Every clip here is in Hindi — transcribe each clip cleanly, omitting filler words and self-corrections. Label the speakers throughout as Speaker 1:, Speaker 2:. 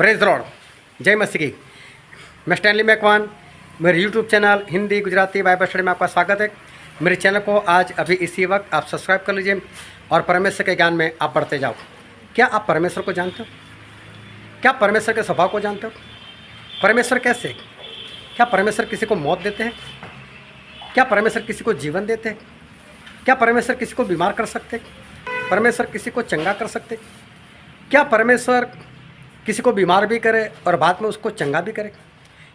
Speaker 1: प्रेज लॉर्ड, जय मसीह की। मैं स्टैनली मैकवान, मेरे YouTube channel Hindi Gujarati Bible study में आपका स्वागत है। मेरे चैनल को आज अभी इसी वक्त आप सब्सक्राइब कर लीजिए और परमेश्वर के ज्ञान में आप बढ़ते जाओ। क्या आप परमेश्वर को जानते हो? क्या परमेश्वर के स्वभाव को जानते हो? परमेश्वर कैसे? क्या परमेश्वर किसी को मौत देते हैं? क्या परमेश्वर किसी को जीवन देते हैं? क्या परमेश्वर किसी को बीमार कर सकते हैं? परमेश्वर किसी को चंगा कर सकते हैं? क्या परमेश्वर किसी को बीमार भी करे और बाद में उसको चंगा भी करे?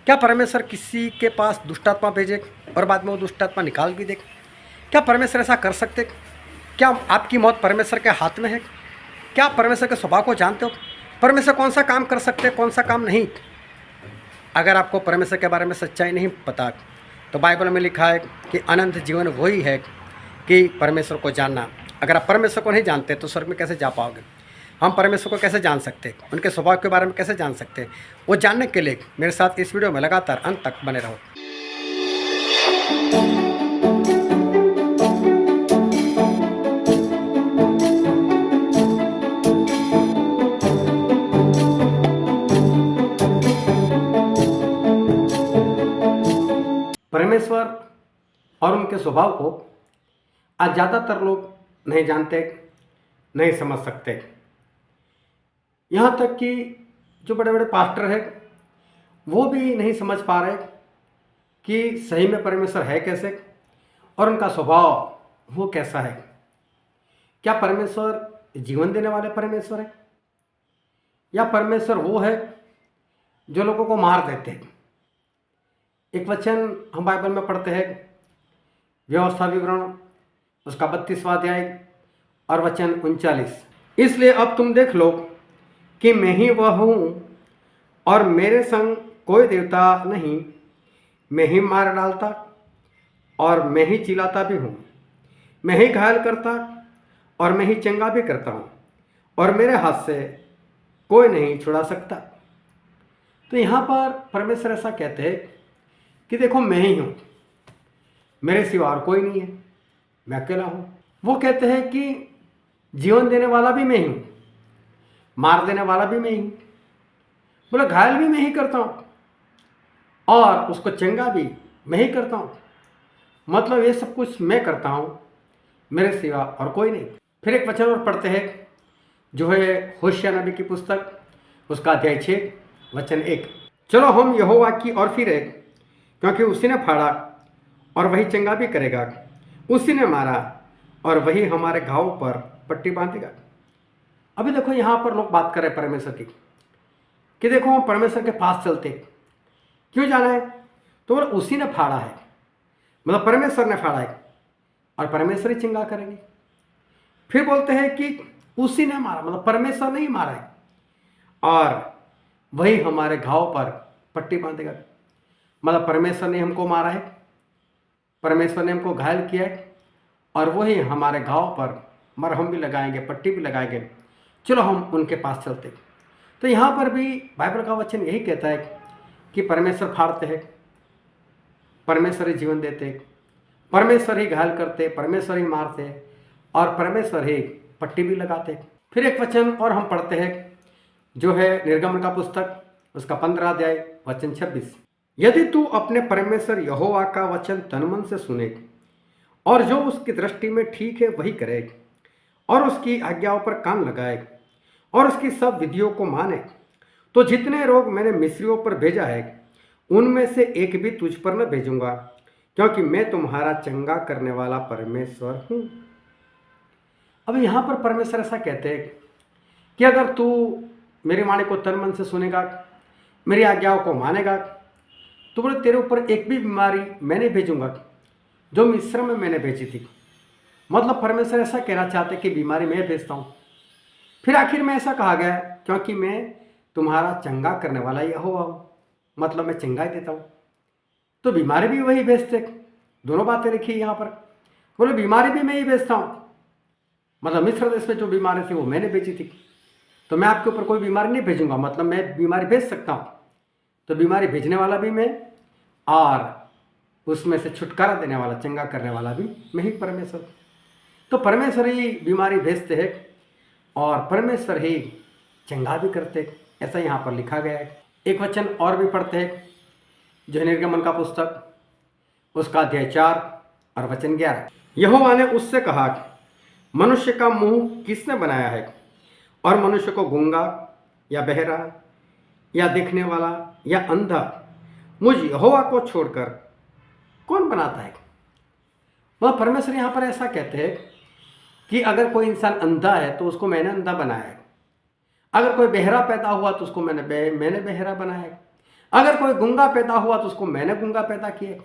Speaker 1: क्या परमेश्वर किसी के पास दुष्टात्मा भेजे और बाद में वो दुष्टात्मा निकाल भी दे? क्या परमेश्वर ऐसा कर सकते? क्या आपकी मौत परमेश्वर के हाथ में है? क्या आप परमेश्वर के स्वभाव को जानते हो? परमेश्वर कौन सा काम कर सकते हैं, कौन सा काम नहीं? अगर आपको परमेश्वर के बारे में सच्चाई नहीं पता तो बाइबल में लिखा है कि अनंत जीवन वही है कि परमेश्वर को जानना। अगर आप परमेश्वर को नहीं जानते तो स्वर्ग में कैसे जा पाओगे? हम परमेश्वर को कैसे जान सकते हैं? उनके स्वभाव के बारे में कैसे जान सकते हैं? वो जानने के लिए मेरे साथ इस वीडियो में लगातार अंत तक बने रहो। परमेश्वर और उनके स्वभाव को आज ज़्यादातर लोग नहीं जानते, नहीं समझ सकते। यहाँ तक कि जो बड़े बड़े पास्टर हैं वो भी नहीं समझ पा रहे कि सही में परमेश्वर है कैसे और उनका स्वभाव वो कैसा है। क्या परमेश्वर जीवन देने वाले परमेश्वर है या परमेश्वर वो है जो लोगों को मार देते हैं? एक वचन हम बाइबल में पढ़ते हैं, व्यवस्था विवरण उसका 32वां अध्याय और वचन 39। इसलिए अब तुम देख लो कि मैं ही वह हूँ और मेरे संग कोई देवता नहीं। मैं ही मार डालता और मैं ही चिल्लाता भी हूँ। मैं ही घायल करता और मैं ही चंगा भी करता हूँ और मेरे हाथ से कोई नहीं छुड़ा सकता। तो यहाँ पर परमेश्वर ऐसा कहते हैं कि देखो मैं ही हूँ, मेरे सिवा और कोई नहीं है, मैं अकेला हूँ। वो कहते हैं कि जीवन देने वाला भी मैं ही हूँ, मार देने वाला भी मैं ही हूँ, बोले घायल भी मैं ही करता हूँ और उसको चंगा भी मैं ही करता हूँ। मतलब ये सब कुछ मैं करता हूँ, मेरे सिवा और कोई नहीं। फिर एक वचन और पढ़ते हैं जो है होशिया नबी की पुस्तक, उसका अध्याय 6 वचन 1। चलो हम यहोवा की ओर फिरे, क्योंकि उसी ने फाड़ा और वही चंगा भी करेगा, उसी ने मारा और वही हमारे घाव पर पट्टी बांधेगा। अभी देखो यहाँ पर लोग बात कर रहे हैं परमेश्वर की कि देखो हम परमेश्वर के पास चलते, क्यों जाना है? तो बोले उसी ने फाड़ा है, मतलब परमेश्वर ने फाड़ा है और परमेश्वर ही चंगा करेंगे। फिर बोलते हैं कि उसी ने मारा, मतलब परमेश्वर ने ही मारा है और वही हमारे घाव पर पट्टी बांधेगा। मतलब परमेश्वर ने हमको मारा है, परमेश्वर ने हमको घायल किया है और वही हमारे घाव पर मरहम भी लगाएंगे, पट्टी भी लगाएंगे। चलो हम उनके पास चलते। तो यहाँ पर भी बाइबल का वचन यही कहता है कि परमेश्वर फाड़ते हैं, परमेश्वर ही जीवन देते, परमेश्वर ही घायल करते, परमेश्वर ही मारते और परमेश्वर ही पट्टी भी लगाते। फिर एक वचन और हम पढ़ते हैं जो है निर्गमन का पुस्तक, उसका 15 अध्याय वचन 26। यदि तू अपने परमेश्वर यहोवा का वचन तन मन से सुने और जो उसकी दृष्टि में ठीक है वही करे और उसकी आज्ञाओं पर कान लगाए और उसकी सब विधियों को माने, तो जितने रोग मैंने मिस्रियों पर भेजा है उनमें से एक भी तुझ पर न भेजूंगा, क्योंकि मैं तुम्हारा चंगा करने वाला परमेश्वर हूँ। अब यहाँ पर परमेश्वर ऐसा कहते हैं कि अगर तू मेरी वाणी को तन मन से सुनेगा, मेरी आज्ञाओं को मानेगा, तो बोले तेरे ऊपर एक भी बीमारी मैं नहीं भेजूंगा जो मिस्र में मैंने भेजी थी। मतलब परमेश्वर ऐसा कहना चाहते कि बीमारी मैं भेजता हूँ। फिर आखिर में ऐसा कहा गया क्योंकि मैं तुम्हारा चंगा करने वाला यहोवा हूँ, मतलब मैं चंगा ही देता हूँ। तो बीमारी भी वही भेजते, दोनों बातें लिखी यहाँ पर। बोले बीमारी भी मैं ही भेजता हूँ, मतलब मिस्र देश में जो बीमारी थी वो मैंने भेजी थी, तो मैं आपके ऊपर कोई बीमारी नहीं भेजूंगा, मतलब मैं बीमारी भेज सकता हूँ। तो बीमारी भेजने वाला भी मैं और उसमें से छुटकारा देने वाला, चंगा करने वाला भी मैं ही परमेश्वर। तो परमेश्वर ही बीमारी भेजते हैं और परमेश्वर ही चंगा भी करते। ऐसा यहाँ पर लिखा गया है। एक वचन और भी पढ़ते हैं जो है निर्गमन का पुस्तक, उसका अध्याय 4 और वचन 11। यहोवा ने उससे कहा, मनुष्य का मुंह किसने बनाया है, और मनुष्य को गूंगा या बहरा या देखने वाला या अंधा मुझ यहोवा को छोड़कर कौन बनाता है। वह परमेश्वर यहाँ पर ऐसा कहते हैं कि अगर कोई इंसान अंधा है तो उसको मैंने अंधा बनाया है, अगर कोई बहरा पैदा हुआ तो उसको मैंने बहरा बनाया है, अगर कोई गूंगा पैदा हुआ तो उसको मैंने गूंगा पैदा किया है,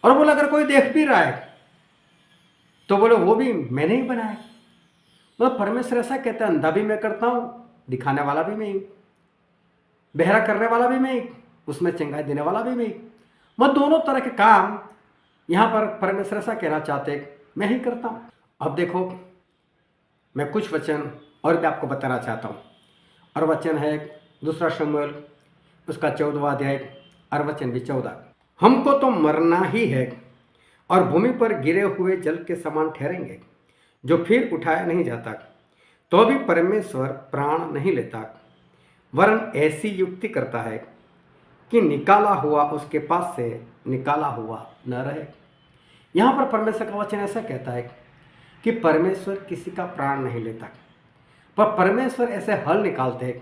Speaker 1: और बोले अगर कोई देख भी रहा है तो बोले वो भी मैंने ही बनाया है। मतलब परमेश्वर ऐसा कहता है, अंधा भी मैं करता हूँ, दिखाने वाला भी मैं ही, बहरा करने वाला भी मैं ही, उसमें चंगाई देने वाला भी मैं ही। मैं दोनों तरह के काम यहाँ पर परमेश्वर ऐसा कहना चाहते मैं ही करता हूँ। अब देखो, मैं कुछ वचन और भी आपको बताना चाहता हूँ, और वचन है दूसरा शमूएल उसका 14वां अध्याय और वचन भी 14। हमको तो मरना ही है और भूमि पर गिरे हुए जल के समान ठहरेंगे, जो फिर उठाया नहीं जाता। तो भी परमेश्वर प्राण नहीं लेता, वरन ऐसी युक्ति करता है कि निकाला हुआ उसके पास से निकाला हुआ न रहे। यहाँ पर परमेश्वर का वचन ऐसा कहता है कि परमेश्वर किसी का प्राण नहीं लेता, पर परमेश्वर ऐसे हल निकालते हैं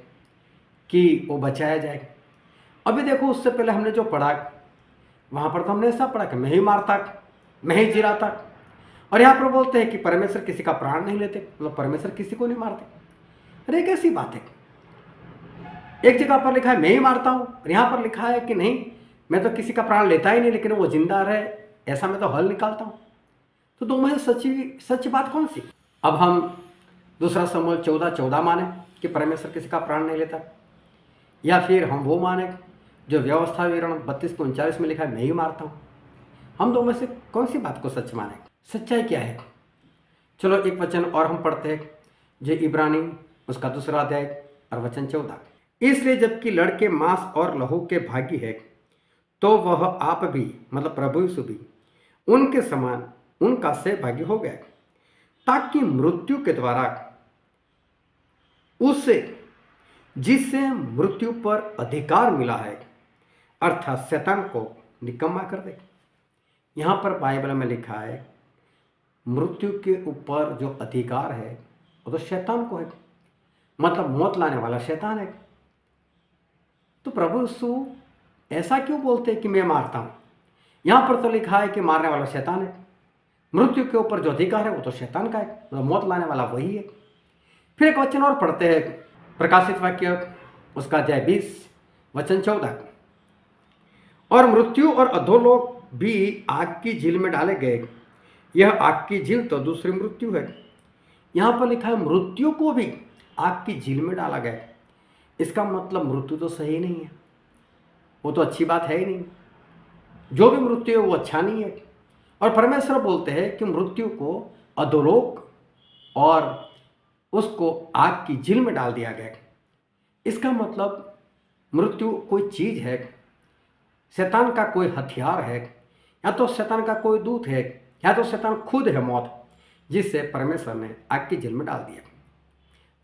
Speaker 1: कि वो बचाया जाए। अभी देखो, उससे पहले हमने जो पढ़ा वहाँ पर तो हमने ऐसा पढ़ा कि मैं ही मारता, मैं ही जिलाता, और यहाँ पर बोलते हैं कि परमेश्वर किसी का प्राण नहीं लेते, मतलब परमेश्वर किसी को नहीं मारते। अरे कैसी बात है, एक जगह पर लिखा है मैं ही मारता हूँ, और यहाँ पर लिखा है कि नहीं, मैं तो किसी का प्राण लेता ही नहीं, लेकिन वो जिंदा रहे ऐसा मैं तो हल निकालता हूँ। तो दोनों में सच बात कौन सी। अब हम दूसरा शमूएल 14:14 माने कि परमेश्वर किसी का प्राण नहीं लेता, या फिर हम वो माने जो व्यवस्था विवरण 32-39 में लिखा है मैं ही मारता हूँ। हम दोनों में से कौन सी बात को सच माने, सच्चाई क्या है। चलो एक वचन और हम पढ़ते हैं, जो इब्रानी उसका 2 अध्याय और वचन 14। इसलिए जबकि लड़के मांस और लहू के भागी है, तो वह आप भी, मतलब प्रभु यीशु भी, उनके समान उनका सहभागी हो गया, ताकि मृत्यु के द्वारा उससे जिससे मृत्यु पर अधिकार मिला है, अर्थात शैतान को निकम्मा कर दे। यहाँ पर बाइबल में लिखा है मृत्यु के ऊपर जो अधिकार है वो तो शैतान को है, मतलब मौत लाने वाला शैतान है। तो प्रभु यीशु ऐसा क्यों बोलते हैं कि मैं मारता हूँ। यहाँ पर तो लिखा है कि मारने वाला शैतान है, मृत्यु के ऊपर जो अधिकार है वो तो शैतान का है, मतलब मौत लाने वाला वही है। फिर एक वचन और पढ़ते हैं, प्रकाशित वाक्य उसका अध्याय 20 वचन 14। और मृत्यु और अधोलोक भी आग की झील में डाले गए, यह आग की झील तो दूसरी मृत्यु है। यहाँ पर लिखा है मृत्यु को भी आग की झील में डाला गया। इसका मतलब मृत्यु तो सही नहीं है, वो तो अच्छी बात है ही नहीं, जो भी मृत्यु है वो अच्छा नहीं है। और परमेश्वर बोलते हैं कि मृत्यु को अधोलोक और उसको आग की झील में डाल दिया गया। इसका मतलब मृत्यु कोई चीज़ है, शैतान का कोई हथियार है, या तो शैतान का कोई दूत है, या तो शैतान खुद है मौत, जिससे परमेश्वर ने आग की झील में डाल दिया।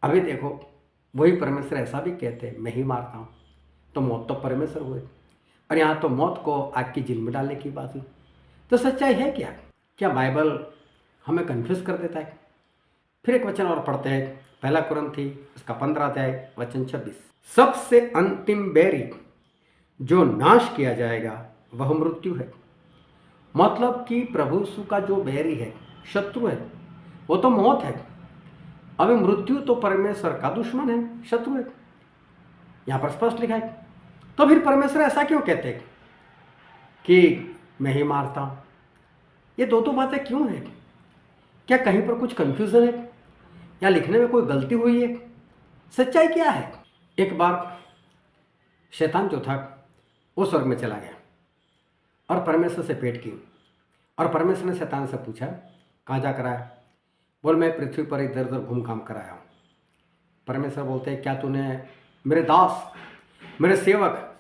Speaker 1: अभी देखो, वही परमेश्वर ऐसा भी कहते हैं मैं ही मारता हूँ, तो मौत तो परमेश्वर हुए, और यहाँ तो मौत को आग की झील में डालने की बात हुई। तो सच्चाई है क्या, क्या बाइबल हमें कन्फ्यूज कर देता है। फिर एक वचन और पढ़ते हैं, पहला कुरिन्थी उसका 15 अध्याय वचन 26। सबसे अंतिम बैरी जो नाश किया जाएगा वह मृत्यु है। मतलब कि प्रभु यीशु का जो बैरी है, शत्रु है, वो तो मौत है। अभी मृत्यु तो परमेश्वर का दुश्मन है, शत्रु है, यहाँ पर स्पष्ट लिखा है। तो फिर परमेश्वर ऐसा क्यों कहते हैं कि मैं ही मारता हूँ। ये दो बातें क्यों हैं, क्या कहीं पर कुछ कन्फ्यूज़न है, या लिखने में कोई गलती हुई है, सच्चाई क्या है। एक बार शैतान जो था वो स्वर्ग में चला गया और परमेश्वर से भेंट की, और परमेश्वर ने शैतान से पूछा कहाँ जा कर आया। बोल मैं पृथ्वी पर इधर उधर घूम घाम कर आया हूँ। परमेश्वर बोलते हैं क्या तूने मेरे दास, मेरे सेवक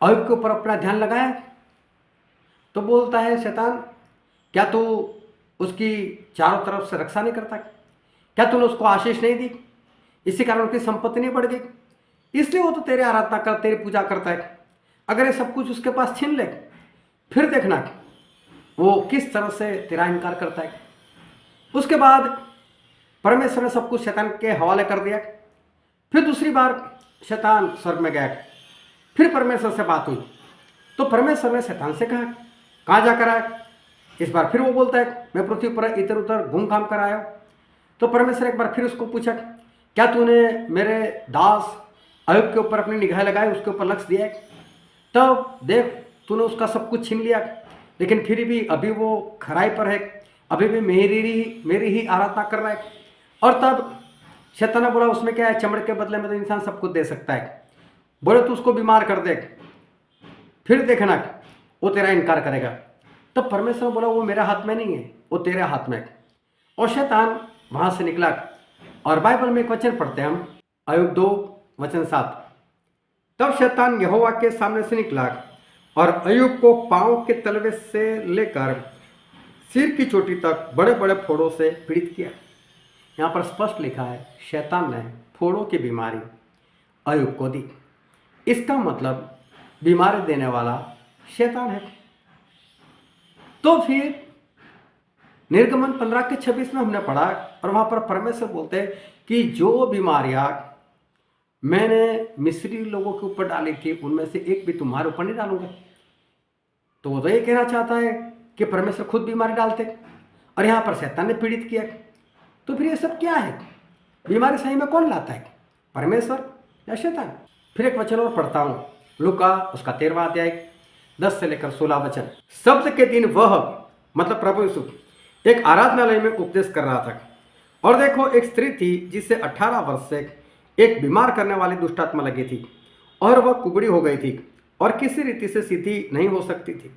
Speaker 1: अय्यूब के ऊपर अपना ध्यान लगाया। तो बोलता है शैतान, क्या तू उसकी चारों तरफ से रक्षा नहीं करता, क्या तूने उसको आशीष नहीं दी, इसी कारण उसकी संपत्ति नहीं बढ़ गई, इसलिए वो तो तेरे आराधना कर, तेरी पूजा करता है। अगर ये सब कुछ उसके पास छीन ले, फिर देखना वो किस तरह से तेरा इनकार करता है। उसके बाद परमेश्वर ने सब कुछ शैतान के हवाले कर दिया। फिर दूसरी बार शैतान स्वर्ग में गया, फिर परमेश्वर से बात हुई, तो परमेश्वर ने शैतान से कहा, कहाँ जाकर आया? इस बार फिर वो बोलता है, मैं पृथ्वी पर इधर उधर घूम घाम कर आया। तो परमेश्वर एक बार फिर उसको पूछा, क्या तूने मेरे दास अय्यूब के ऊपर अपनी निगाह लगाई, उसके ऊपर लक्ष्य दिया है? तब देख, तूने उसका सब कुछ छीन लिया, लेकिन फिर भी अभी वो खराई पर है, अभी भी मेरी ही आराधना कर रहा है। और तब शैतान ने बोला, उसमें क्या है, चमड़े के बदले में तो इंसान सब कुछ दे सकता है, बोले तू उसको बीमार कर दे, फिर देखना वो तेरा इनकार करेगा। तब परमेश्वर ने बोला, वो मेरे हाथ में नहीं है, वो तेरे हाथ में है। और शैतान वहां से निकला। और बाइबल में एक वचन पढ़ते हैं हम, अय्यूब 2:7। तब शैतान यहोवा के सामने से निकला और अय्यूब को पांव के तलवे से लेकर सिर की चोटी तक बड़े बड़े फोड़ों से पीड़ित किया। यहाँ पर स्पष्ट लिखा है, शैतान ने फोड़ों की बीमारी अय्यूब को दी। इसका मतलब बीमारी देने वाला शैतान है। तो फिर निर्गमन 15:26 में हमने पढ़ा, और वहां पर परमेश्वर बोलते हैं कि जो बीमारियां मैंने मिस्री लोगों के ऊपर डाली थी, उनमें से एक भी तुम्हारे ऊपर नहीं डालूंगा। तो वो तो ये कहना चाहता है कि परमेश्वर खुद बीमारी डालते, और यहाँ पर शैतान ने पीड़ित किया। तो फिर ये सब क्या है? बीमारी सही में कौन लाता है, परमेश्वर या शैतान? फिर एक वचन और पढ़ता हूँ, लूका उसका 13वां अध्याय 10 से लेकर 16 वचन। शब्द के दिन वह, मतलब प्रभु यीशु, एक आराधनालय में उपदेश कर रहा था, और देखो एक स्त्री थी जिसे 18 वर्ष से एक बीमार करने वाली दुष्टात्मा लगी थी, और वह कुबड़ी हो गई थी और किसी रीति से सीधी नहीं हो सकती थी।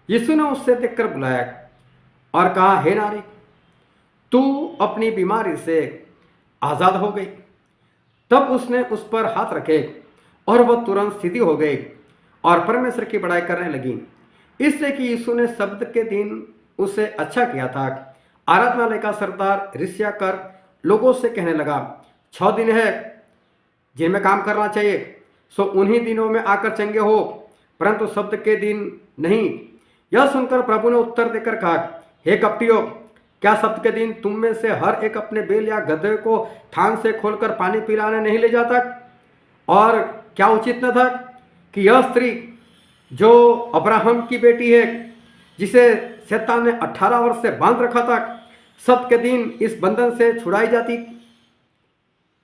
Speaker 1: यीशु ने उससे देखकर बुलाया और कहा, हे नारी, तू अपनी बीमारी से आजाद हो गई। तब उसने उस पर हाथ रखे और वह तुरंत सीधी हो गई और परमेश्वर की बड़ाई करने लगी, इसलिए कि यीशु ने शब्द के दिन उसे अच्छा किया था। आराधनालय का सरदार ईर्ष्या कर लोगों से कहने लगा, 6 दिन है जिनमें काम करना चाहिए, सो उन्हीं दिनों में आकर चंगे हो, परंतु शब्द के दिन नहीं। यह सुनकर प्रभु ने उत्तर देकर कहा, हे कपटियों, क्या शब्द के दिन तुम में से हर एक अपने बैल या गधे को थान से खोलकर पानी पिलाने नहीं ले जाता? और क्या उचित न था कि यह स्त्री जो अब्राहम की बेटी है, जिसे शैतान ने 18 वर्ष से बांध रखा था, शब्द के दिन इस बंधन से छुड़ाई जाती?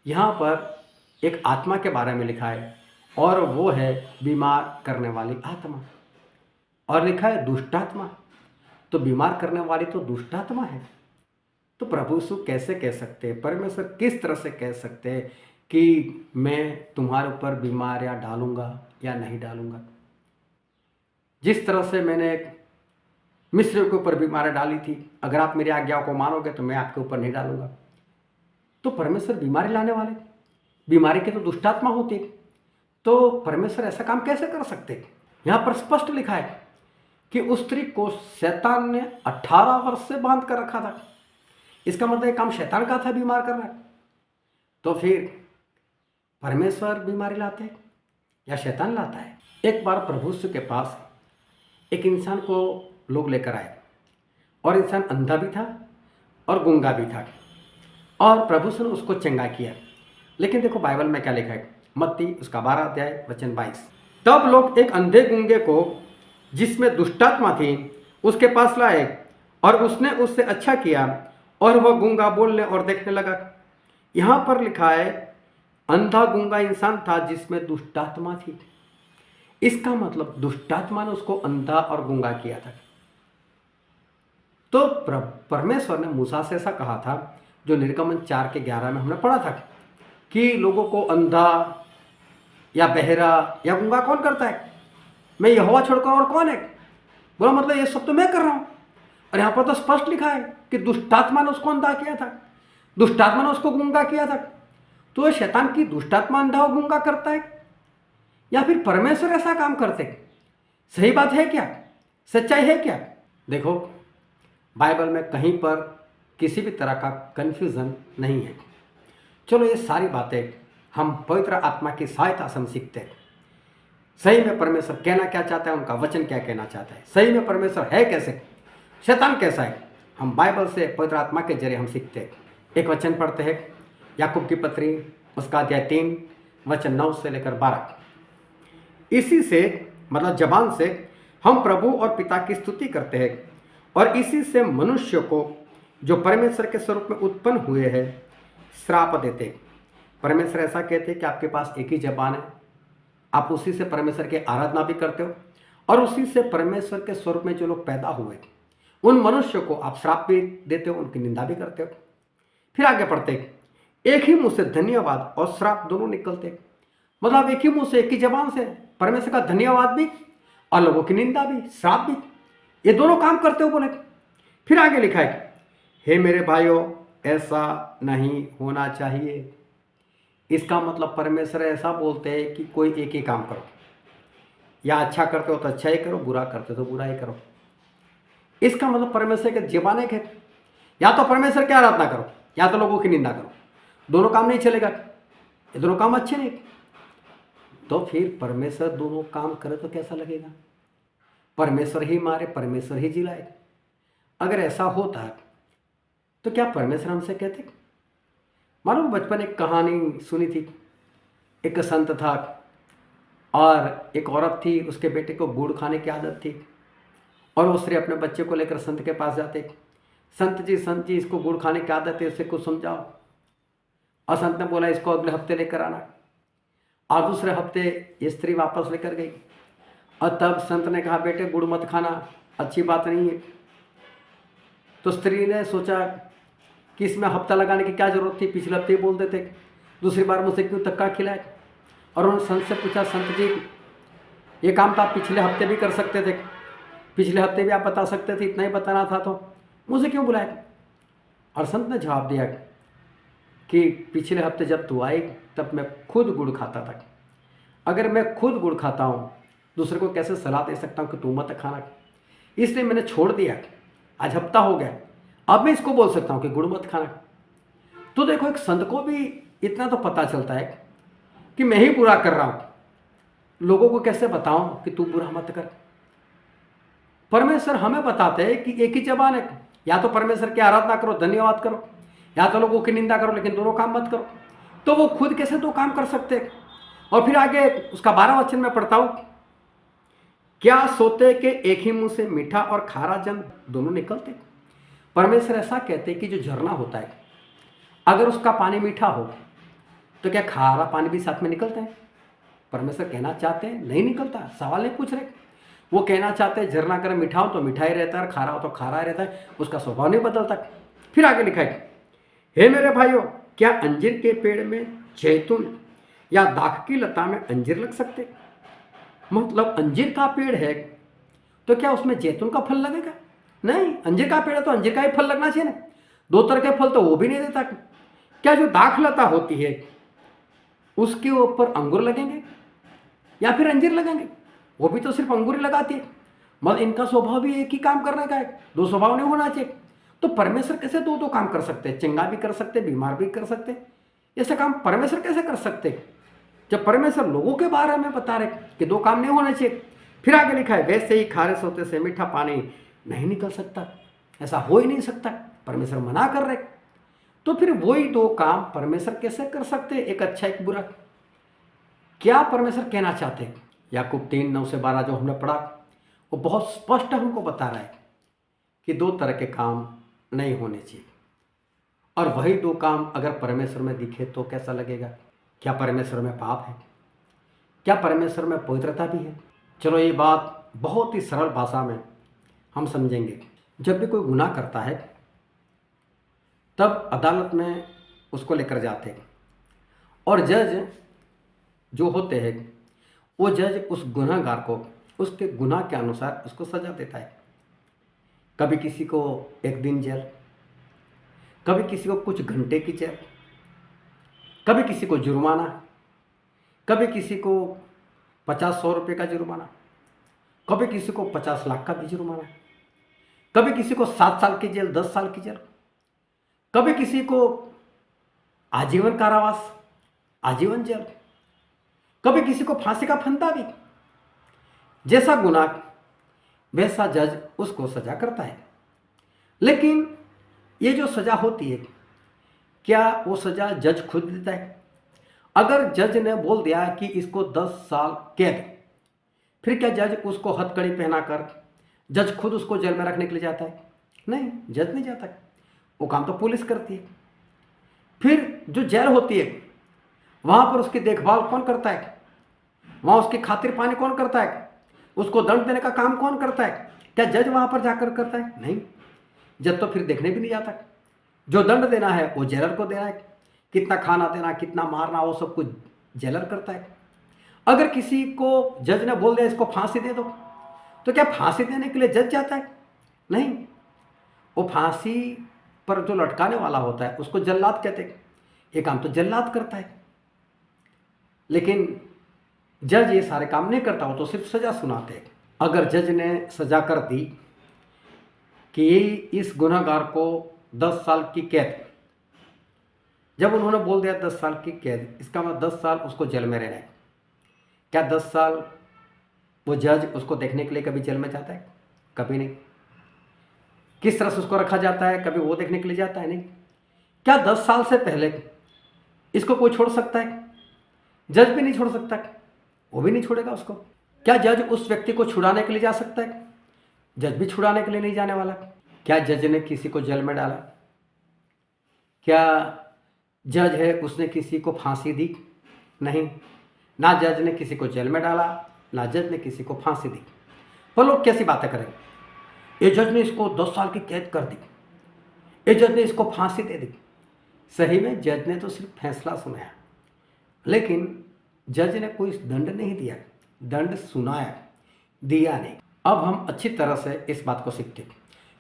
Speaker 1: यहाँ पर एक आत्मा के बारे में लिखा है, और वो है बीमार करने वाली आत्मा, और लिखा है दुष्टात्मा। तो बीमार करने वाली तो दुष्टात्मा है। तो प्रभु यीशु कैसे कह सकते हैं, परमेश्वर किस तरह से कह सकते हैं कि मैं तुम्हारे ऊपर बीमारियां डालूंगा या नहीं डालूंगा? जिस तरह से मैंने मिस्र के ऊपर बीमारियां डाली थी, अगर आप मेरी आज्ञाओं को मानोगे तो मैं आपके ऊपर नहीं डालूंगा। तो परमेश्वर बीमारी लाने वाले, बीमारी के तो दुष्टात्मा होते, तो परमेश्वर ऐसा काम कैसे कर सकते? यहाँ पर स्पष्ट लिखा है कि उस स्त्री को शैतान ने 18 वर्ष से बांध कर रखा था। इसका मतलब ये काम शैतान का था, बीमार करना। तो फिर परमेश्वर बीमारी लाते हैं या शैतान लाता है? एक बार प्रभु यीशु के पास एक इंसान को लोग लेकर आए, और इंसान अंधा भी था और गूंगा भी था, और प्रभु यीशु ने उसको चंगा किया। लेकिन देखो बाइबल में क्या लिखा है, मत्ती उसका 12 अध्याय वचन 22। तब लोग एक अंधे गूंगे को, जिसमें दुष्टात्मा थी, उसके पास लाए, और उसने उससे अच्छा किया, और वह गूंगा बोलने और देखने लगा। यहाँ पर लिखा है अंधा गूंगा इंसान था जिसमें दुष्टात्मा थी। इसका मतलब दुष्टात्मा ने उसको अंधा और गूंगा किया था। तो परमेश्वर ने मूसा से ऐसा कहा था, जो निर्गमन 4:11 में हमने पढ़ा था, कि लोगों को अंधा या बहरा या गूंगा कौन करता है? मैं यहोवा छोड़कर और कौन है? बोला मतलब ये सब तो मैं कर रहा हूं। और यहां पर तो स्पष्ट लिखा है कि दुष्टात्मा ने उसको अंधा किया था, दुष्टात्मा ने उसको गूंगा किया था। तो ये शैतान की दुष्टात्मा अंधा और गूंगा करता है, या फिर परमेश्वर ऐसा काम करते? सही बात है क्या? सच्चाई है क्या? देखो बाइबल में कहीं पर किसी भी तरह का कंफ्यूजन नहीं है। चलो ये सारी बातें हम पवित्र आत्मा की सहायता से हम सीखते हैं सही में परमेश्वर कहना क्या चाहता है, उनका वचन क्या कहना चाहता है, सही में परमेश्वर है कैसे, शैतान कैसा है। हम बाइबल से पवित्र आत्मा के जरिए हम सीखते हैं। एक वचन पढ़ते हैं, याकूब की पत्री उसका अध्याय 3 वचन 9 से लेकर 12। इसी से मतलब जबान से हम प्रभु और पिता की स्तुति करते हैं और इसी से मनुष्य को जो परमेश्वर के स्वरूप में उत्पन्न हुए हैं श्राप देते हैं। परमेश्वर ऐसा कहते हैं कि आपके पास एक ही जबान है, आप उसी से परमेश्वर की आराधना भी करते हो और उसी से परमेश्वर के स्वरूप में जो लोग पैदा हुए उन मनुष्य को आप श्राप भी देते हो, उनकी निंदा भी करते हो। फिर आगे पढ़ते हैं, एक ही मुंह से धन्यवाद और श्राप दोनों निकलते। मतलब एक ही मुंह से, एक ही जबान से परमेश्वर का धन्यवाद भी और लोगों की निंदा भी, श्राप भी, ये दोनों काम करते हो बोले। फिर आगे लिखा है, हे मेरे भाइयों ऐसा नहीं होना चाहिए। इसका मतलब परमेश्वर ऐसा बोलते हैं कि कोई एक ही काम करो, या अच्छा करते हो तो अच्छा ही करो, बुरा करते हो तो बुरा ही करो। इसका मतलब परमेश्वर के जबान एक है, या तो परमेश्वर की आराधना करो या तो लोगों की निंदा करो। दोनों काम नहीं चलेगा, ये दोनों काम अच्छे नहीं। तो फिर परमेश्वर दोनों काम करे तो कैसा लगेगा? परमेश्वर ही मारे, परमेश्वर ही जिलाए। अगर ऐसा होता तो क्या परमेश्वर हमसे कहते? मालूम बचपन एक कहानी सुनी थी। एक संत था और एक औरत थी, उसके बेटे को गुड़ खाने की आदत थी और वो श्री अपने बच्चे को लेकर संत के पास जाते, संत जी इसको गुड़ खाने की आदत है, इसे कुछ समझाओ। और संत ने बोला इसको अगले हफ्ते लेकर आना। और दूसरे हफ्ते ये स्त्री वापस लेकर गई और तब संत ने कहा बेटे गुड़ मत खाना, अच्छी बात नहीं है। तो स्त्री ने सोचा कि इसमें हफ्ता लगाने की क्या जरूरत थी, पिछले हफ्ते ही बोल देते, दूसरी बार मुझसे क्यों धक्का खिलाए। और उन्होंने संत से पूछा, संत जी ये काम तो आप पिछले हफ्ते भी कर सकते थे, पिछले हफ्ते भी आप बता सकते थे, इतना ही बताना था तो मुझे क्यों बुलाया। और संत ने जवाब दिया कि पिछले हफ्ते जब तू आई तब मैं खुद गुड़ खाता था, अगर मैं खुद गुड़ खाता हूँ दूसरे को कैसे सलाह दे सकता हूँ कि तू मत खाना, इसलिए मैंने छोड़ दिया। आज हफ्ता हो गया, अब मैं इसको बोल सकता हूँ कि गुड़ मत खाना। तो देखो एक संत को भी इतना तो पता चलता है कि मैं ही बुरा कर रहा हूँ, लोगों को कैसे बताऊं कि तू बुरा मत कर। परमेश्वर हमें बताते हैं कि एक ही जबान है, या तो परमेश्वर की आराधना करो, धन्यवाद करो, या तो लोगों की निंदा करो, लेकिन दोनों काम मत करो। तो वो खुद कैसे दो काम कर सकते हैं? और फिर आगे उसका 12 वचन में पढ़ता हूं, क्या सोते कि एक ही मुंह से मीठा और खारा जल दोनों निकलते? परमेश्वर ऐसा कहते कि जो झरना होता है अगर उसका पानी मीठा हो तो क्या खारा पानी भी साथ में निकलता है? परमेश्वर कहना चाहते हैं नहीं निकलता। सवाल नहीं पूछ रहे, वो कहना चाहते हैं झरना अगर मीठा हो तो मीठा ही रहता है और खारा हो तो खारा ही रहता है, उसका स्वभाव नहीं बदलता। फिर आगे लिखा है, हे मेरे भाइयों क्या अंजीर के पेड़ में जैतून या दाख की लता में अंजीर लग सकते? मतलब अंजीर का पेड़ है तो क्या उसमें जैतून का फल लगेगा? नहीं, अंजीर का पेड़ है तो अंजीर का ही फल लगना चाहिए ना। दो तरह के फल तो वो भी नहीं देता। क्या जो दाख लता होती है उसके ऊपर अंगूर लगेंगे या फिर अंजीर लगेंगे? वो भी तो सिर्फ अंगूर ही लगाती है। मतलब इनका स्वभाव भी एक ही काम करने का है, दो स्वभाव नहीं होना चाहिए। तो परमेश्वर कैसे दो दो काम कर सकते हैं? चंगा भी कर सकते, बीमार भी कर सकते, ऐसे काम परमेश्वर कैसे कर सकते जब परमेश्वर लोगों के बारे में बता रहे कि दो काम नहीं होने चाहिए। फिर आगे लिखा है, वैसे ही खारे सोते से मीठा पानी नहीं निकल सकता, ऐसा हो ही नहीं सकता, परमेश्वर मना कर रहे। तो फिर वही दो काम परमेश्वर कैसे कर सकते, एक अच्छा एक बुरा? क्या परमेश्वर कहना चाहते हैं? याकूब 3:9 से 12 जो हमने पढ़ा वो बहुत स्पष्ट हमको बता रहा है कि दो तरह के काम नहीं होने चाहिए। और वही दो काम अगर परमेश्वर में दिखे तो कैसा लगेगा? क्या परमेश्वर में पाप है? क्या परमेश्वर में पवित्रता भी है? चलो ये बात बहुत ही सरल भाषा में हम समझेंगे। जब भी कोई गुनाह करता है तब अदालत में उसको लेकर जाते हैं और जज जो होते हैं वो जज उस गुनहगार को उसके गुनाह के अनुसार उसको सजा देता है। कभी किसी को एक दिन जेल, कभी किसी को कुछ घंटे की जेल, कभी किसी को जुर्माना, कभी किसी को 50-100 रुपये का जुर्माना, कभी किसी को 50 लाख का भी जुर्माना, कभी किसी को 7 साल की जेल, 10 साल की जेल, कभी किसी को आजीवन कारावास, आजीवन जेल, कभी किसी को फांसी का फंदा भी। जैसा गुनाह वैसा जज उसको सजा करता है। लेकिन ये जो सजा होती है, क्या वो सजा जज खुद देता है? अगर जज ने बोल दिया कि इसको 10 साल कैद, फिर क्या जज उसको हथकड़ी पहनाकर जज खुद उसको जेल में रखने के लिए जाता है? नहीं, जज नहीं जाता। वो काम तो पुलिस करती है। फिर जो जेल होती है वहां पर उसकी देखभाल कौन करता है? वहां उसकी खातिर पानी कौन करता है? उसको दंड देने का काम कौन करता है? क्या जज वहां पर जाकर करता है? नहीं, जज तो फिर देखने भी नहीं जाता। जो दंड देना है वो जेलर को देना है। कितना खाना देना, कितना मारना, वो सब कुछ जेलर करता है। अगर किसी को जज ने बोल दिया इसको फांसी दे दो, तो क्या फांसी देने के लिए जज जाता है? नहीं, वो फांसी पर जो लटकाने वाला होता है उसको जल्लाद कहते हैं। ये काम तो जल्लाद करता है। लेकिन जज ये सारे काम नहीं करता, वो तो सिर्फ सजा सुनाते हैं। अगर जज ने सजा कर दी कि इस गुनहगार को 10 साल की कैद, जब उन्होंने बोल दिया 10 साल की कैद, इसका मतलब 10 साल उसको जेल में रहना है। क्या 10 साल वो जज उसको देखने के लिए कभी जेल में जाता है? कभी नहीं। किस तरह से उसको रखा जाता है, कभी वो देखने के लिए जाता है? नहीं। क्या 10 साल से पहले इसको कोई छोड़ सकता है? जज भी नहीं छोड़ सकता, वो भी नहीं छोड़ेगा उसको। क्या जज उस व्यक्ति को छुड़ाने के लिए जा सकता है? जज भी छुड़ाने के लिए नहीं जाने वाला। क्या जज ने किसी को जेल में डाला? क्या जज है उसने किसी को फांसी दी? नहीं, ना जज ने किसी को जेल में डाला, ना जज ने किसी को फांसी दी। पर लोग कैसी बातें करें, ये जज ने इसको 10 साल की कैद कर दी, ये जज ने इसको फांसी दे दी। सही में जज ने तो सिर्फ फैसला सुनाया, लेकिन जज ने कोई दंड नहीं दिया, दंड सुनाया, दिया नहीं। अब हम अच्छी तरह से इस बात को सीखते,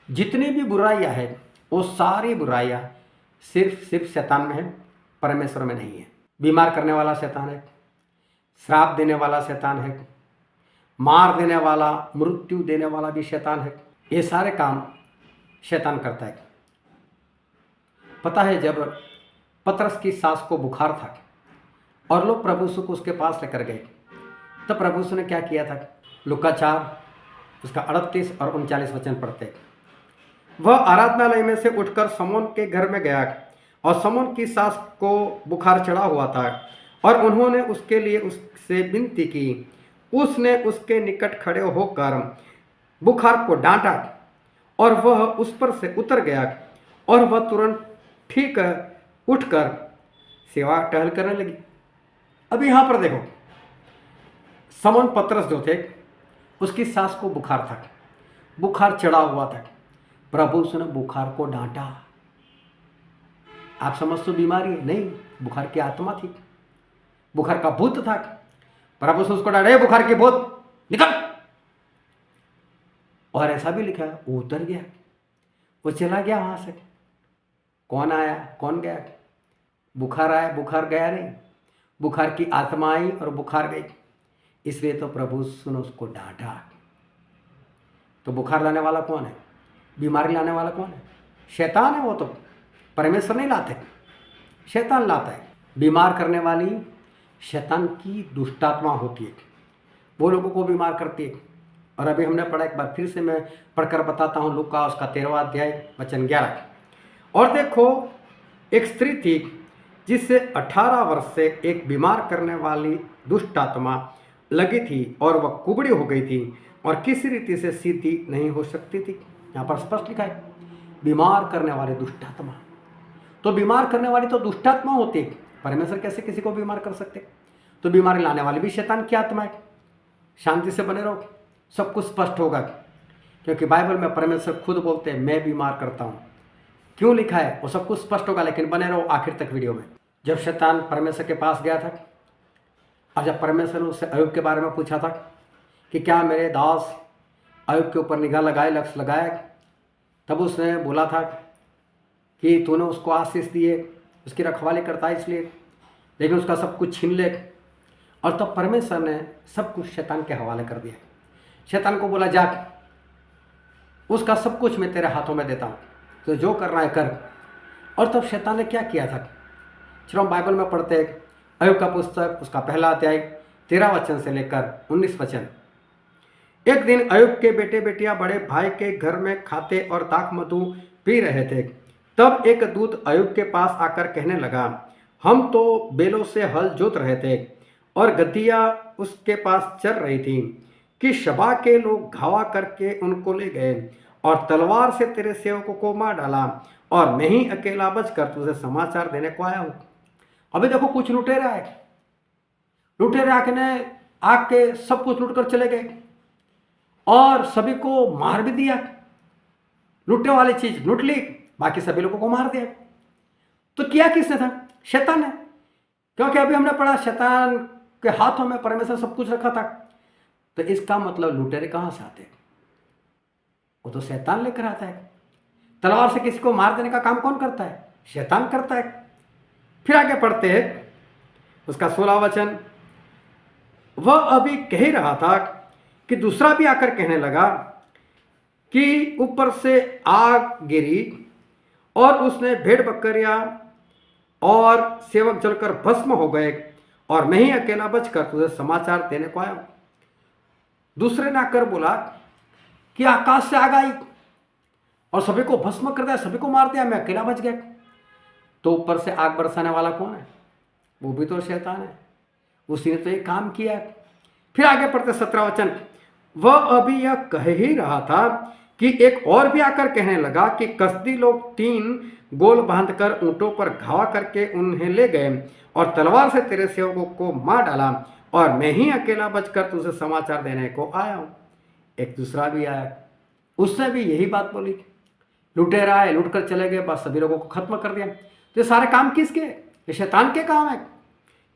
Speaker 1: जितनी भी बुराइयां हैं वो सारी बुराइयां सिर्फ शैतान में है, परमेश्वर में नहीं है। बीमार करने वाला शैतान है, श्राप देने वाला शैतान है, मार देने वाला, मृत्यु देने वाला भी शैतान है। ये सारे काम शैतान करता है। पता है, जब पतरस की सास को बुखार था और लोग प्रभु यीशु को उसके पास लेकर गए, तब प्रभु यीशु ने क्या किया था? लूका 4 उसका 38 और 39 वचन पढ़ते। वह आराधनालय में से उठकर समौन के घर में गया और समौन की सास को बुखार चढ़ा हुआ था और उन्होंने उसके लिए उससे विनती की। उसने उसके निकट खड़े होकर बुखार को डांटा और वह उस पर से उतर गया और वह तुरंत ठीक उठकर सेवा टहल करने लगी। अब यहाँ पर देखो, समौन पतरस जो थे उसकी सास को बुखार था, बुखार चढ़ा हुआ था। प्रभु उसने बुखार को डांटा। आप समझ तो बीमारी नहीं, बुखार की आत्मा थी, बुखार का भूत था। प्रभु उसने उसको डांटा, बुखार की भूत निकल। और ऐसा भी लिखा है, वो उतर गया, वो चला गया वहां से। कौन आया कौन गया? बुखार आया बुखार गया नहीं, बुखार की आत्मा आई और बुखार गई। इसलिए तो प्रभु ने उसको डांटा। तो बुखार लाने वाला कौन है? बीमारी लाने वाला कौन है? शैतान है। वो तो परमेश्वर नहीं लाते, शैतान लाता है। बीमार करने वाली शैतान की दुष्टात्मा होती है, वो लोगों को बीमार करती है। और अभी हमने पढ़ा, एक बार फिर से मैं पढ़कर बताता हूँ, लूका उसका 13वां अध्याय वचन 11। और देखो, एक स्त्री थी जिससे 18 वर्ष से एक बीमार करने वाली दुष्ट आत्मा लगी थी और वह कुबड़ी हो गई थी और किसी रीति से सीधी नहीं हो सकती थी। यहाँ पर स्पष्ट लिखा है, बीमार करने वाली दुष्ट आत्मा। तो बीमार करने वाली तो दुष्ट आत्मा होती है, परमेश्वर कैसे किसी को बीमार कर सकते? तो बीमारी लाने वाली भी शैतान की आत्मा है। शांति से बने रहो, सब कुछ स्पष्ट होगा, क्योंकि बाइबल में परमेश्वर खुद बोलते हैं मैं बीमार करता हूँ। क्यों लिखा है वो सब कुछ स्पष्ट होगा, लेकिन बने रहो आखिर तक वीडियो में। जब शैतान परमेश्वर के पास गया था और जब परमेश्वर ने उससे अय्यूब के बारे में पूछा था कि क्या मेरे दास अय्यूब के ऊपर निगाह लगाए, लक्ष्य लगाए, तब उसने बोला था कि तूने उसको आशीष दिए, उसकी रखवाली करता है इसलिए, लेकिन उसका सब कुछ छीन ले। और तब परमेश्वर ने सब कुछ शैतान के हवाले कर दिया। शैतान को बोला, जा, उसका सब कुछ मैं तेरे हाथों में देता हूँ, तो जो करना है कर। और तब शैतान ने क्या किया था? चलो हम बाइबल में पढ़ते हैं, अय्यूब का पुस्तक उसका पहला अध्याय 13 वचन से लेकर 19 वचन। एक दिन अय्यूब के बेटे बेटियां बड़े भाई के घर में खाते और दाख मधु पी रहे थे। तब एक दूत अय्यूब के पास आकर कहने लगा, हम तो बैलों से हल जोत रहे थे और गदहियाँ उसके पास चर रही थी कि शबा के लोग घावा करके उनको ले गए और तलवार से तेरे सेवकों को मार डाला, और मैं ही अकेला बचकर तुझे समाचार देने को आया हूँ। अभी देखो, कुछ लुटेरे आए, लुटेरे आके सब कुछ लूट कर चले गए और सभी को मार भी दिया। लूटने वाली चीज लूट ली, बाकी सभी लोगों को मार दिया। तो किया किसने था? शैतान ने। क्योंकि अभी हमने पढ़ा शैतान के हाथों में परमेश्वर सब कुछ रखा था। तो इसका मतलब लुटेरे कहां से आते? वो तो शैतान लेकर आता है। तलवार से किसी को मार देने का काम कौन करता है? शैतान करता है। फिर आगे पढ़ते हैं उसका 16 वचन। वह अभी कह ही रहा था कि दूसरा भी आकर कहने लगा कि ऊपर से आग गिरी और उसने भेड़ बकरियां और सेवक जलकर भस्म हो गए, और मैं ही अकेला बचकर तुझे समाचार देने को आया। दूसरे ने आकर बोला कि आकाश से आग आई और सभी को भस्म कर दिया, सभी को मार दिया, मैं अकेला बच गया। तो ऊपर से आग बरसाने वाला कौन है? वो भी तो शैतान है। उसी ने तो ये काम किया। फिर आगे पढ़ते 17 वचन। वह अभी यह कह ही रहा था कि एक और भी आकर कहने लगा कि कसदी लोग 3 गोल बांधकर ऊंटों पर घावा करके उन्हें ले गए और तलवार से तेरे सेवकों को मार डाला, और मैं ही अकेला बचकर तुझे समाचार देने को आया हूं। एक दूसरा भी आया, उसने भी यही बात बोली। लुटेरा आए, लूट कर चले गए, बस सभी लोगों को खत्म कर दिया। तो ये सारे काम किसके? ये शैतान के काम है।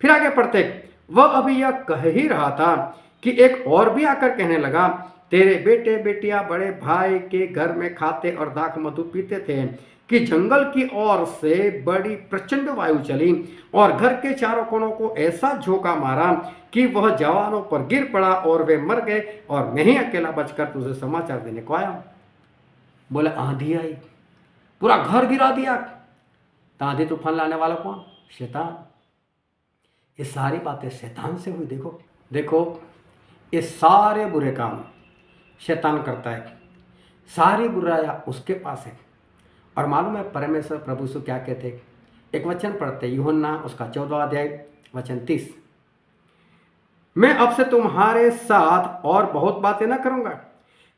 Speaker 1: फिर आगे पढ़ते, वह अभी यह कह ही रहा था कि एक और भी आकर कहने लगा, तेरे बेटे बेटियां बड़े भाई के घर में खाते और दाख मधु पीते थे कि जंगल की ओर से बड़ी प्रचंड वायु चली और घर के चारों कोनों को ऐसा झोंका मारा कि वह जवानों पर गिर पड़ा और वे मर गए, और मैं ही अकेला बचकर तुझे समाचार देने को आया हूं। बोले आंधी आई, पूरा घर गिरा दिया। तो आंधी तूफान लाने वाला कौन? शैतान। ये सारी बातें शैतान से हुई। देखो देखो, ये सारे बुरे काम शैतान करता है, सारी बुराइयां उसके पास है। और मालूम है परमेश्वर प्रभु से क्या कहते? एक वचन पढ़ते, यूहन्ना उसका 14 अध्याय वचन 30। मैं अब से तुम्हारे साथ और बहुत बातें ना करूंगा,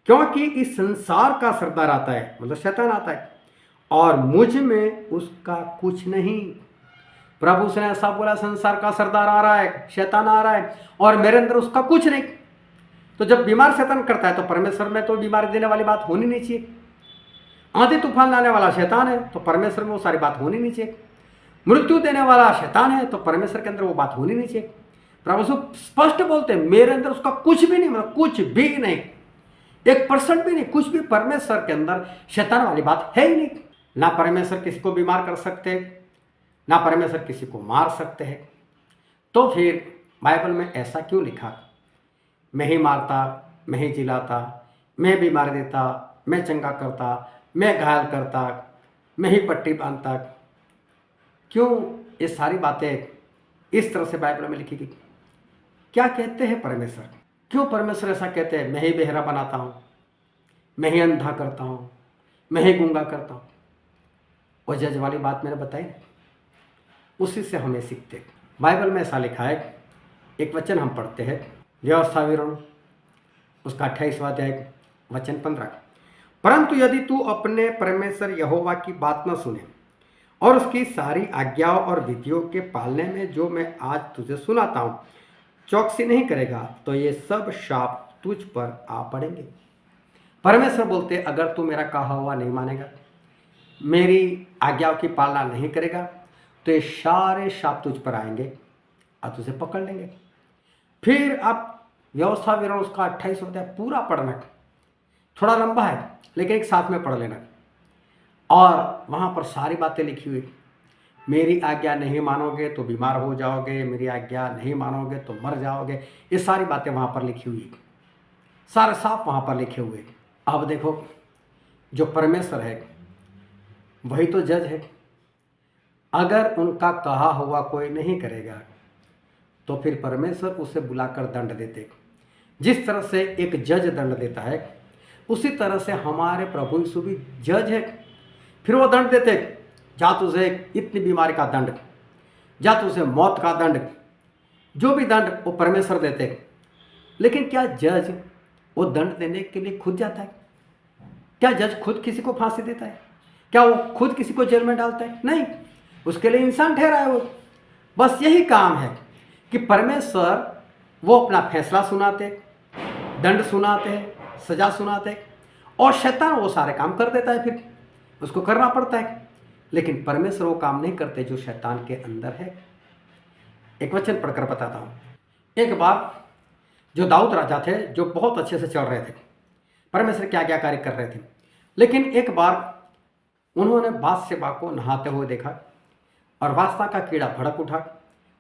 Speaker 1: क्योंकि इस संसार का सरदार आता है, मतलब शैतान आता है, और मुझ में उसका कुछ नहीं। प्रभु से ऐसा बोला, संसार का सरदार आ रहा है, शैतान आ रहा है, और मेरे अंदर उसका कुछ नहीं। तो जब बीमार शैतान करता है तो परमेश्वर में तो बीमारी देने वाली बात होनी नहीं चाहिए। आंधी तूफान लाने वाला शैतान है तो परमेश्वर में वो सारी बात होनी नहीं चाहिए। मृत्यु देने वाला शैतान है तो परमेश्वर के अंदर वो बात होनी नहीं चाहिए। प्रभु स्पष्ट बोलते हैं, मेरे अंदर उसका कुछ भी नहीं, मतलब कुछ भी नहीं, 1% भी नहीं, कुछ भी परमेश्वर के अंदर शैतान वाली बात है ही नहीं। ना परमेश्वर किसी को बीमार कर सकते, ना परमेश्वर किसी को मार सकते हैं। तो फिर बाइबल में ऐसा क्यों लिखा? मैं ही मारता, मैं ही जिलाता, मैं बीमार देता, मैं चंगा करता, मैं घायल करता, मैं ही पट्टी बांधता। क्यों ये सारी बातें इस तरह से बाइबल में लिखी गई? क्या कहते हैं परमेश्वर? क्यों परमेश्वर ऐसा कहते हैं? मैं ही बहरा बनाता हूँ, मैं ही अंधा करता हूँ, मैं ही गूंगा करता हूँ। वो जज वाली बात मैंने बताई, उसी से हमें सीखते। बाइबल में ऐसा लिखा है, एक वचन हम पढ़ते हैं, व्यवस्था विवरण उसका 28वां अध्याय वचन 15। परंतु यदि तू अपने परमेश्वर यहोवा की बात न सुने और उसकी सारी आज्ञाओं और विधियों के पालने में जो मैं आज तुझे सुनाता हूँ चौकसी नहीं करेगा, तो ये सब शाप तुझ पर आ पड़ेंगे। परमेश्वर बोलते, अगर तू मेरा कहा हुआ नहीं मानेगा, मेरी आज्ञाओं की पालना नहीं करेगा, तो ये सारे शाप तुझ पर आएंगे और तुझे पकड़ लेंगे। फिर आप व्यवस्था विवरण उसका 28 अध्याय पूरा पढ़ना, थोड़ा लंबा है लेकिन एक साथ में पढ़ लेना, और वहाँ पर सारी बातें लिखी हुई। मेरी आज्ञा नहीं मानोगे तो बीमार हो जाओगे, मेरी आज्ञा नहीं मानोगे तो मर जाओगे, ये सारी बातें वहाँ पर लिखी हुई, सारे साफ वहाँ पर लिखे हुए। अब देखो, जो परमेश्वर है वही तो जज है। अगर उनका कहा हुआ कोई नहीं करेगा तो फिर परमेश्वर उसे बुलाकर दंड देते। जिस तरह से एक जज दंड देता है, उसी तरह से हमारे प्रभु यीशु भी जज है। फिर वो दंड देते, जा तुझे इतनी बीमारी का दंड, जा तुझे मौत का दंड, जो भी दंड वो परमेश्वर देते। लेकिन क्या जज वो दंड देने के लिए खुद जाता है? क्या जज खुद किसी को फांसी देता है? क्या वो खुद किसी को जेल में डालता है? नहीं, उसके लिए इंसान ठहरा है वो। बस यही काम है कि परमेश्वर वो अपना फैसला सुनाते, दंड सुनाते, सजा सुनाते, और शैतान वो सारे काम कर देता है, फिर उसको करना पड़ता है। लेकिन परमेश्वर वो काम नहीं करते जो शैतान के अंदर है। एक वचन पढ़कर बताता हूँ। एक बार जो दाऊद राजा थे, जो बहुत अच्छे से चल रहे थे, परमेश्वर क्या क्या कार्य कर रहे थे, लेकिन एक बार उन्होंने बादशेबा को नहाते हुए देखा और वासना का कीड़ा भड़क उठा।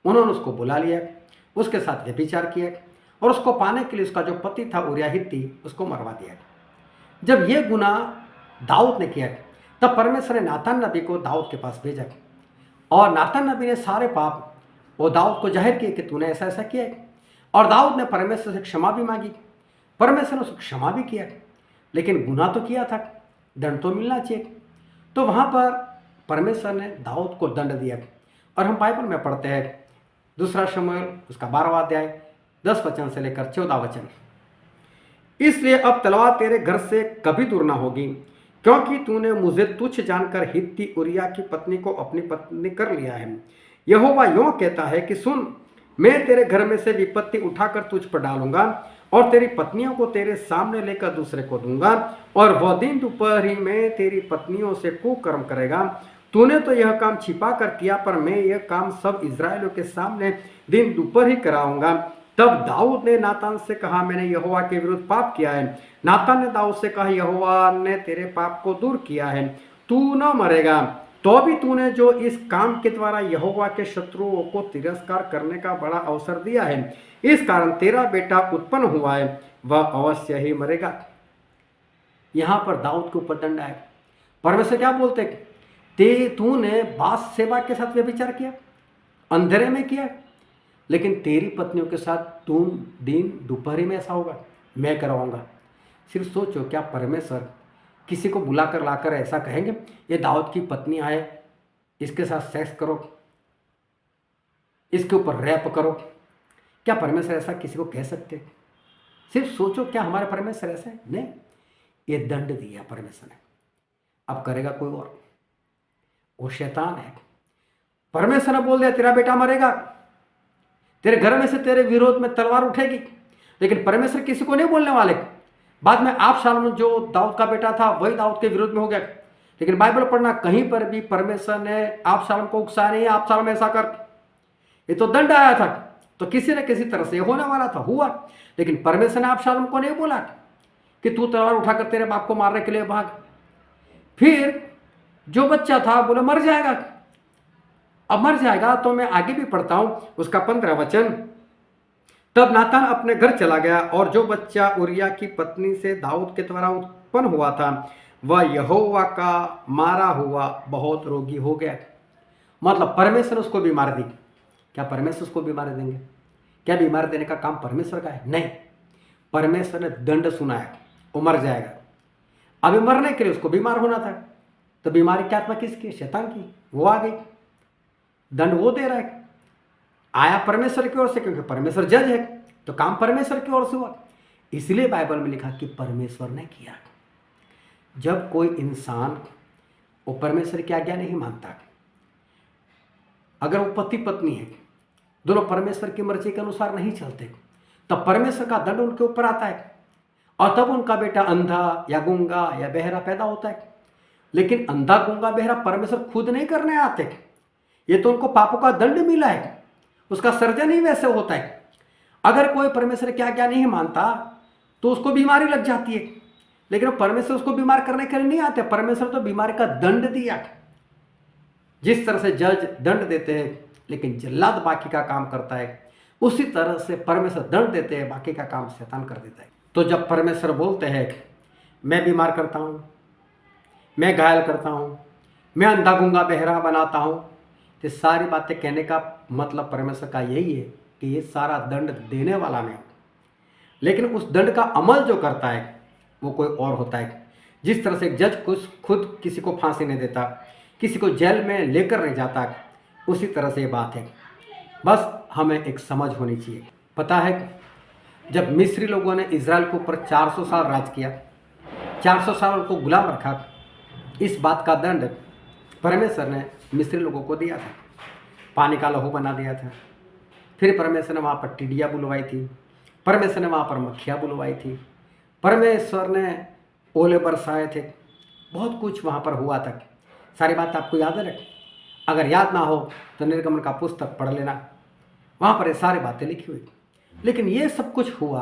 Speaker 1: उन्होंने उसको बुला लिया, उसके साथ व्यभिचार किया और उसको पाने के लिए उसका जो पति था उरिय्याह हित्ती, उसको मरवा दिया। जब ये गुनाह दाऊद ने किया, तब परमेश्वर ने नातान नबी को दाऊद के पास भेजा और नातान नबी ने सारे पाप वो दाऊद को जाहिर किए कि तूने ऐसा ऐसा किया है। और दाऊद ने परमेश्वर से क्षमा भी मांगी, परमेश्वर ने उसको क्षमा भी किया। लेकिन गुनाह तो किया था, दंड तो मिलना चाहिए। तो वहाँ पर परमेश्वर ने दाऊद को दंड दिया। और हम बाइबल में पढ़ते हैं, दूसरा शमूएल उसका 12वां अध्याय 10 वचन से लेकर 14 वचन। इसलिए अब तलवार तेरे घर से कभी दूर ना होगी, क्योंकि तूने मुझे तुच्छ जानकर हित्ती उरिय्याह की पत्नी को अपनी पत्नी कर लिया है। यहोवा यूं कहता है कि सुन, मैं तेरे घर में से विपत्ति उठाकर तुझ पर डालूंगा और तेरी पत्नियों को तेरे सामने लेकर दूसरे को दूंगा, और वह दिन दोपहरी में तेरी पत्नियों से कुकर्म करेगा। तूने तो यह काम छिपा कर किया, पर मैं यह काम सब इस्राएलियों के सामने दिन दोपहर ही कराऊंगा। तब दाऊद ने नातान से कहा, मैंने यहोवा के विरुद्ध पाप किया है। नातान ने दाऊद से कहा, यहोवा ने तेरे पाप को दूर किया है, तू न मरेगा। तो भी तूने जो इस काम के द्वारा यहोवा के शत्रुओं को तिरस्कार करने का बड़ा अवसर दिया है, इस कारण तेरा बेटा उत्पन्न हुआ है, वह अवश्य ही मरेगा। यहां पर दाऊद के ऊपर दंड आया। परमेश्वर क्या बोलते, तूने बादशेबा के साथ व्यभिचार किया, अंधेरे में किया, लेकिन तेरी पत्नियों के साथ तू दिन दोपहरी में ऐसा होगा, मैं करवाऊंगा। सिर्फ सोचो, क्या परमेश्वर किसी को बुलाकर लाकर ऐसा कहेंगे, ये दाऊद की पत्नी आए, इसके साथ सेक्स करो, इसके ऊपर रैप करो? क्या परमेश्वर ऐसा किसी को कह सकते? सिर्फ सोचो, क्या हमारे परमेश्वर ऐसे है? नहीं, ये दंड दिया परमेश्वर ने। अब करेगा कोई और, वो शैतान है। परमेश्वर ने बोल दिया तेरा बेटा मरेगा, तेरे घर में से तेरे विरोध में तलवार उठेगी, लेकिन परमेश्वर किसी को नहीं बोलने वाले। बाद में अबशालोम जो दाऊद का बेटा था, वही दाऊद के विरोध में हो गया। लेकिन बाइबल पढ़ना, कहीं पर भी परमेश्वर ने अबशालोम को उकसाया नहीं, अबशालोम ऐसा कर, ये तो दंड आया था, तो किसी न किसी तरह से होने वाला था, हुआ। लेकिन परमेश्वर ने अबशालोम को नहीं बोला कि तू तलवार उठाकर तेरे बाप को मारने के लिए भाग। फिर जो बच्चा था बोले मर जाएगा। अब मर जाएगा तो मैं आगे भी पढ़ता हूं, उसका 15 वचन। तब नातान अपने घर चला गया, और जो बच्चा उरिय्याह की पत्नी से दाऊद के द्वारा उत्पन्न हुआ था, वह यहोवा का मारा हुआ बहुत रोगी हो गया। मतलब परमेश्वर उसको बीमार दी। क्या परमेश्वर उसको बीमारी देंगे? क्या बीमारी देने का काम परमेश्वर का है? नहीं, परमेश्वर ने दंड सुनाया, वो मर जाएगा। अभी मरने के लिए उसको बीमार होना था, तो बीमारी की आत्मा किसकी? शैतान की। वो आ गई, दंड वो दे रहा है। आया परमेश्वर की ओर से, क्योंकि परमेश्वर जज है, तो काम परमेश्वर की ओर से हुआ। इसलिए बाइबल में लिखा कि परमेश्वर ने किया। जब कोई इंसान वो परमेश्वर की आज्ञा नहीं मानता, अगर वो पति पत्नी है, दोनों परमेश्वर की मर्जी के अनुसार नहीं चलते, तब परमेश्वर का दंड उनके ऊपर आता है, और तब उनका बेटा अंधा या गूंगा या बहरा पैदा होता है। लेकिन अंधा गूंगा बहरा परमेश्वर खुद नहीं करने आते, ये तो उनको पापों का दंड मिला है, उसका सर्जन ही वैसे होता है। अगर कोई परमेश्वर की आज्ञा नहीं मानता तो उसको बीमारी लग जाती है, लेकिन परमेश्वर उसको बीमार करने के लिए नहीं आते। परमेश्वर तो बीमारी का दंड दिया। जिस तरह से जज दंड देते हैं लेकिन जल्लाद बाकी का काम करता है, उसी तरह से परमेश्वर दंड देते हैं, बाकी का काम शैतान कर देता है। तो जब परमेश्वर बोलते हैं मैं बीमार करता हूँ, मैं घायल करता हूँ, मैं अंधा गूंगा बहरा बनाता हूँ, तो सारी बातें कहने का मतलब परमेश्वर का यही है कि ये सारा दंड देने वाला मैं हूँ, लेकिन उस दंड का अमल जो करता है वो कोई और होता है। जिस तरह से एक जज खुद किसी को फांसी नहीं देता, किसी को जेल में लेकर नहीं जाता, उसी तरह से ये बात है। बस हमें एक समझ होनी चाहिए। पता है जब मिस्री लोगों ने इज़राइल के ऊपर 400 साल राज किया, 400 साल उनको गुलाम रखा, इस बात का दंड परमेश्वर ने मिस्री लोगों को दिया था, पानी का लहू बना दिया था। फिर परमेश्वर ने वहाँ पर टिड्डियाँ बुलवाई थी, परमेश्वर ने वहाँ पर मक्खियाँ बुलवाई थी, परमेश्वर ने ओले बरसाए थे, बहुत कुछ वहाँ पर हुआ था। सारी बात आपको याद है? अगर याद ना हो तो निर्गमन का पुस्तक पढ़ लेना, वहाँ पर ये सारी बातें लिखी हुई। लेकिन ये सब कुछ हुआ,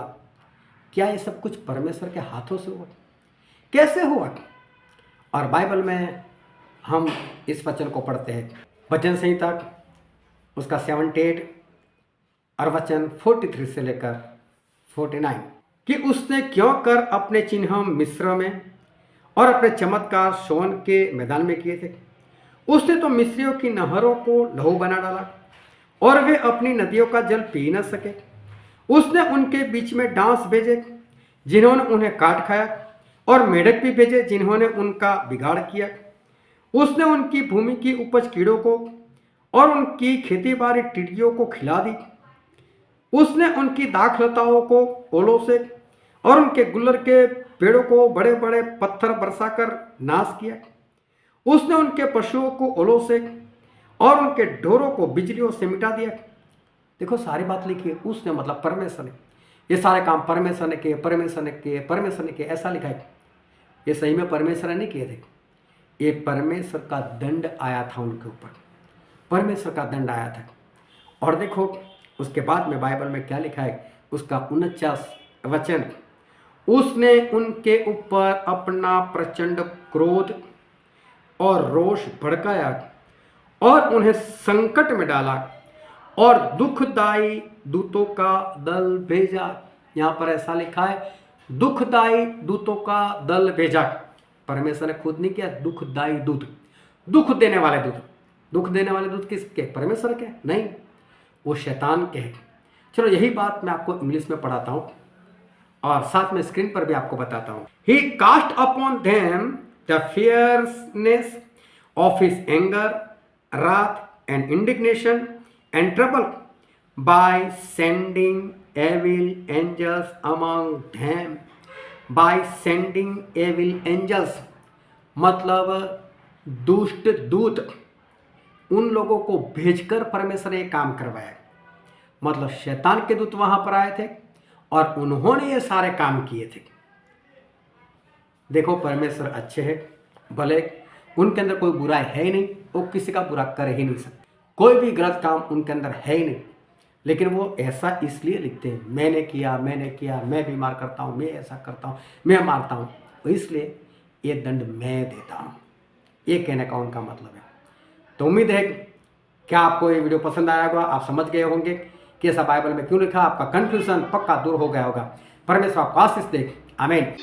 Speaker 1: क्या ये सब कुछ परमेश्वर के हाथों से हुआ? कैसे हुआ? और बाइबल में हम इस वचन को पढ़ते हैं, वचन संहिता उसका 78 और वचन 43 से लेकर 49, कि उसने क्यों कर अपने चिन्ह मिस्र में और अपने चमत्कार सोन के मैदान में किए थे। उसने तो मिस्रियों की नहरों को लहू बना डाला और वे अपनी नदियों का जल पी न सके। उसने उनके बीच में डांस भेजे जिन्होंने उन्हें काट खाया, और मेढक भी भेजे जिन्होंने उनका बिगाड़ किया। उसने उनकी भूमि की उपज कीड़ों को और उनकी खेती बाड़ी टिड्डियों को खिला दी। उसने उनकी दाखलताओं को ओलों से और उनके गुल्लर के पेड़ों को बड़े बड़े पत्थर बरसाकर नाश किया। उसने उनके पशुओं को ओलों से और उनके ढोरों को बिजलियों से मिटा दिया। देखो सारी बात लिखी है, उसने मतलब परमेश्वर ने, ये सारे काम परमेश्वर ने किए, परमेश्वर ने किए, परमेश्वर ने किए, ऐसा लिखा है। ये सही में परमेश्वर ने नहीं किए थे, ये परमेश्वर का दंड आया था उनके ऊपर, परमेश्वर का दंड आया था। और देखो उसके बाद में बाइबल में क्या लिखा है, उसका 49 वचन, उसने उनके ऊपर अपना प्रचंड क्रोध और रोष भड़काया और उन्हें संकट में डाला और दुखदाई दूतों का दल भेजा। यहाँ पर ऐसा लिखा है, दुखदाई दूतों का दल भेजा। परमेश्वर ने खुद नहीं किया, दुखदाई दूत, दुख देने वाले दूत। दुख देने वाले दूत किसके? परमेश्वर के नहीं, वो शैतान के हैं। चलो यही बात मैं आपको इंग्लिश में पढ़ाता हूँ और साथ में स्क्रीन पर भी आपको बताता हूँ। He cast upon them the fierceness of his anger, wrath and indignation and trouble by sending evil angels among them. By sending evil angels मतलब दुष्ट दूत, उन लोगों को भेजकर परमेश्वर ने काम करवाया। मतलब शैतान के दूत वहां पर आए थे और उन्होंने ये सारे काम किए थे। देखो परमेश्वर अच्छे हैं, भले उनके अंदर कोई बुराई है ही नहीं, वो किसी का बुरा कर ही नहीं सकते, कोई भी गलत काम उनके अंदर है ही नहीं। लेकिन वो ऐसा इसलिए लिखते हैं, मैंने किया, मैं बीमार करता हूँ, मैं ऐसा करता हूँ, मैं मारता हूँ, तो इसलिए ये दंड मैं देता हूँ। ये कहने का उनका मतलब है। तो उम्मीद है क्या आपको ये वीडियो पसंद आया होगा, आप समझ गए होंगे कि ऐसा बाइबल में क्यों लिखा, आपका कंफ्यूजन पक्का दूर हो गया होगा। परमेश्वर आपको आशीष दे। आमीन।